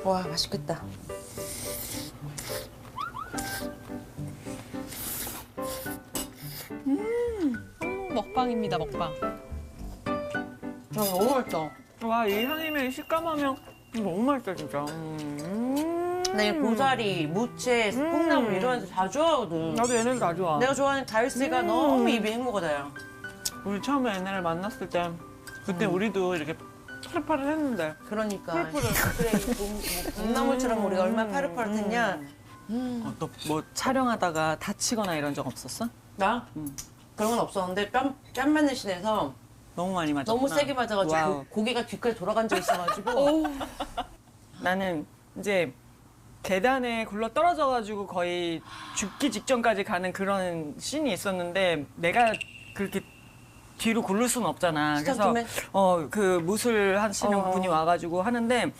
와, 맛있겠다. 먹방입니다, 먹방. 너무 맛있다. 와, 이 향이면 식감하면 너무 맛있다, 진짜. 나 이 고사리, 무채, 콩나물 이런 거 다 좋아하거든. 나도 얘네들 다 좋아. 내가 좋아하는 달새가 너무 입에 행복하다요. 우리 처음에 얘네를 만났을 때 그때 우리도 이렇게 파릇파릇했는데. 그러니까. 그래, 콩나물처럼 우리가 얼마나 파릇파릇했냐. 너 뭐 촬영하다가 다치거나 이런 적 없었어? 나? 그런 건 없었는데 뺨 맞는 신에서 너무 많이 맞았구나. 너무 세게 맞아가지고 와우. 고개가 뒷까지 돌아간 적 있어가지고. 나는 이제 계단에 굴러 떨어져가지고 거의 죽기 직전까지 가는 그런 씬이 있었는데 내가 그렇게 뒤로 굴를 수는 없잖아. 그래서 스타트맨? 그 무술 하시는 분이 와가지고 하는데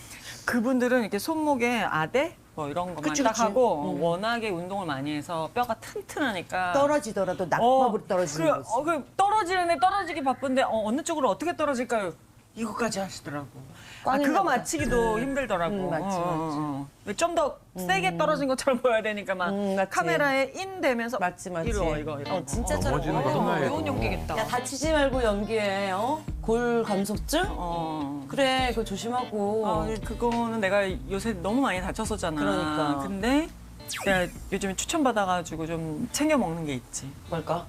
그분들은 이렇게 손목에 아대 뭐 이런 것만 그치, 딱 그치. 하고 워낙에 운동을 많이 해서 뼈가 튼튼하니까 떨어지더라도 낙법으로 떨어지는 거지. 떨어지는 애 떨어지기 바쁜데 어느 쪽으로 어떻게 떨어질까요? 이거까지 하시더라고. 그거 보다. 맞히기도 힘들더라고. 맞지. 좀 더 세게 떨어진 것처럼 보여야 되니까 막 맞지. 카메라에 인 되면서 맞지. 이거. 진짜 잘 넘어지는 거 혼나야 배운 연기겠다. 야, 다치지 말고 연기해, 골 감속증? 그래, 그거 조심하고. 그거는 내가 요새 너무 많이 다쳤었잖아. 그러니까. 근데 내가 요즘에 추천받아가지고 좀 챙겨 먹는 게 있지. 뭘까?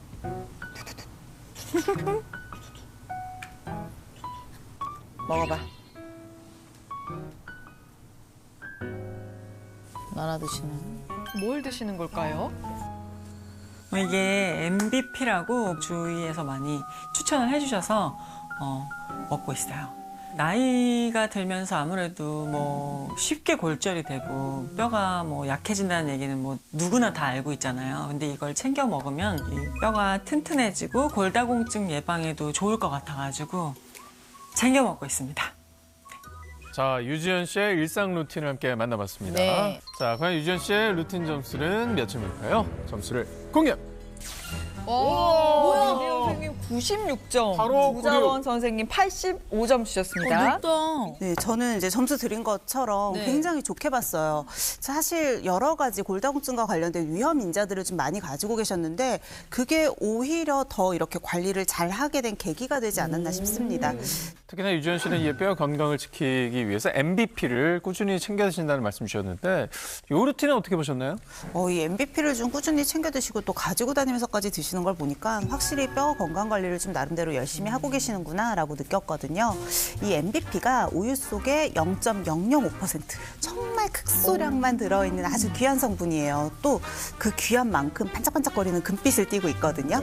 먹어봐. 나나 드시는. 뭘 드시는 걸까요? 이게 MBP라고 주위에서 많이 추천을 해주셔서 먹고 있어요. 나이가 들면서 아무래도 뭐 쉽게 골절이 되고 뼈가 뭐 약해진다는 얘기는 뭐 누구나 다 알고 있잖아요. 근데 이걸 챙겨 먹으면 이 뼈가 튼튼해지고 골다공증 예방에도 좋을 것 같아가지고 챙겨 먹고 있습니다. 자, 유지연 씨의 일상 루틴을 함께 만나봤습니다. 네. 자, 과연 유지연 씨의 루틴 점수는 몇 점일까요? 점수를 공개! 뭐야? 선생님 96점. 바로 구자원 선생님 85점 주셨습니다. 네, 저는 이제 점수 드린 것처럼 네. 굉장히 좋게 봤어요. 사실 여러 가지 골다공증과 관련된 위험 인자들을 좀 많이 가지고 계셨는데 그게 오히려 더 이렇게 관리를 잘 하게 된 계기가 되지 않았나 싶습니다. 특히나 유지연 씨는 이 뼈 건강을 지키기 위해서 MBP를 꾸준히 챙겨 드신다는 말씀 주셨는데 이 루틴은 어떻게 보셨나요? 이 MBP를 좀 꾸준히 챙겨 드시고 또 가지고 다니면서까지 드시는 걸 보니까 확실히 뼈 건강 관리를 좀 나름대로 열심히 하고 계시는구나라고 느꼈거든요. 이 MBP가 우유 속에 0.005% 정말 극소량만 들어있는 아주 귀한 성분이에요. 또 그 귀한 만큼 반짝반짝거리는 금빛을 띠고 있거든요.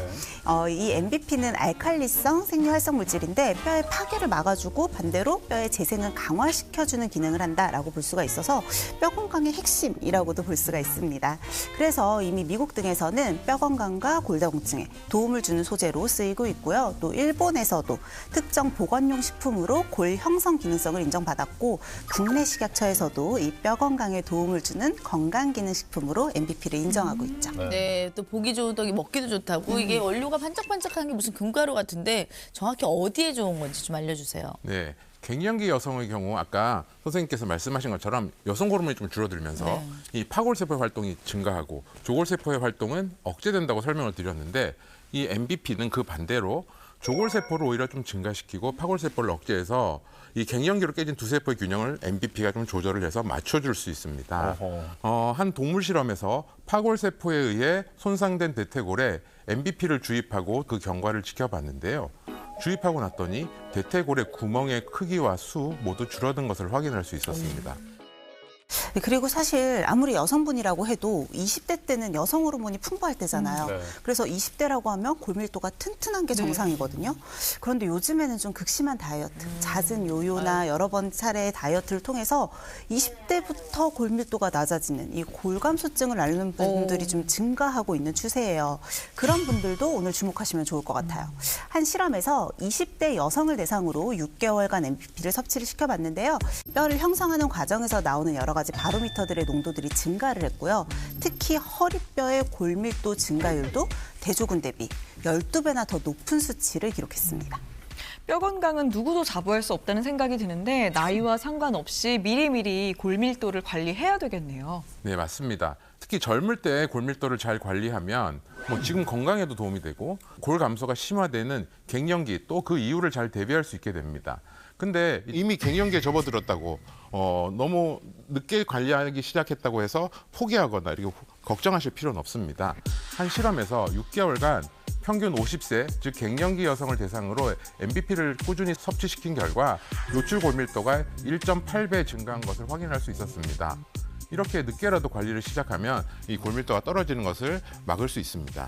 이 MBP는 알칼리성 생리활성 물질인데 뼈의 파괴를 막아주고 반대로 뼈의 재생을 강화시켜주는 기능을 한다라고 볼 수가 있어서 뼈 건강의 핵심이라고도 볼 수가 있습니다. 그래서 이미 미국 등에서는 뼈 건강과 골다공증에 도움을 주는 소재로 쓰이고 있고요. 또 일본에서도 특정 보건용 식품으로 골 형성 기능성을 인정받았고 국내 식약처에서도 이 뼈 건강에 도움을 주는 건강기능식품으로 MBP를 인정하고 있죠. 네, 또 보기 좋은 떡이 먹기도 좋다고 이게 원료가 반짝반짝한 게 무슨 금가루 같은데 정확히 어디에 좋은 건지 좀 알려주세요. 네. 갱년기 여성의 경우 아까 선생님께서 말씀하신 것처럼 여성 호르몬이 좀 줄어들면서 이 파골세포의 활동이 증가하고 조골세포의 활동은 억제된다고 설명을 드렸는데 이 MBP는 그 반대로 조골세포를 오히려 좀 증가시키고 파골세포를 억제해서 이 갱년기로 깨진 두 세포의 균형을 MBP가 좀 조절을 해서 맞춰줄 수 있습니다. 한 동물 실험에서 파골세포에 의해 손상된 대퇴골에 MBP를 주입하고 그 경과를 지켜봤는데요. 주입하고 났더니 대퇴골의 구멍의 크기와 수 모두 줄어든 것을 확인할 수 있었습니다. 그리고 사실 아무리 여성분이라고 해도 20대 때는 여성 호르몬이 풍부할 때잖아요. 네. 그래서 20대라고 하면 골밀도가 튼튼한 게 정상이거든요. 그런데 요즘에는 좀 극심한 다이어트, 잦은 요요나 여러 번 차례의 다이어트를 통해서 20대부터 골밀도가 낮아지는 이 골감소증을 앓는 분들이 좀 증가하고 있는 추세예요. 그런 분들도 오늘 주목하시면 좋을 것 같아요. 한 실험에서 20대 여성을 대상으로 6개월간 MBP를 섭취를 시켜봤는데요. 뼈를 형성하는 과정에서 나오는 여러 가지 바로미터들의 농도들이 증가를 했고요. 특히 허리뼈의 골밀도 증가율도 대조군 대비 12배나 더 높은 수치를 기록했습니다. 뼈 건강은 누구도 자부할 수 없다는 생각이 드는데 나이와 상관없이 미리미리 골밀도를 관리해야 되겠네요. 네, 맞습니다. 특히 젊을 때 골밀도를 잘 관리하면 뭐 지금 건강에도 도움이 되고 골 감소가 심화되는 갱년기 또 그 이후를 잘 대비할 수 있게 됩니다. 근데 이미 갱년기에 접어들었다고 너무 늦게 관리하기 시작했다고 해서 포기하거나 이렇게 걱정하실 필요는 없습니다. 한 실험에서 6개월간 평균 50세, 즉 갱년기 여성을 대상으로 MBP를 꾸준히 섭취시킨 결과 노출 골밀도가 1.8배 증가한 것을 확인할 수 있었습니다. 이렇게 늦게라도 관리를 시작하면 이 골밀도가 떨어지는 것을 막을 수 있습니다.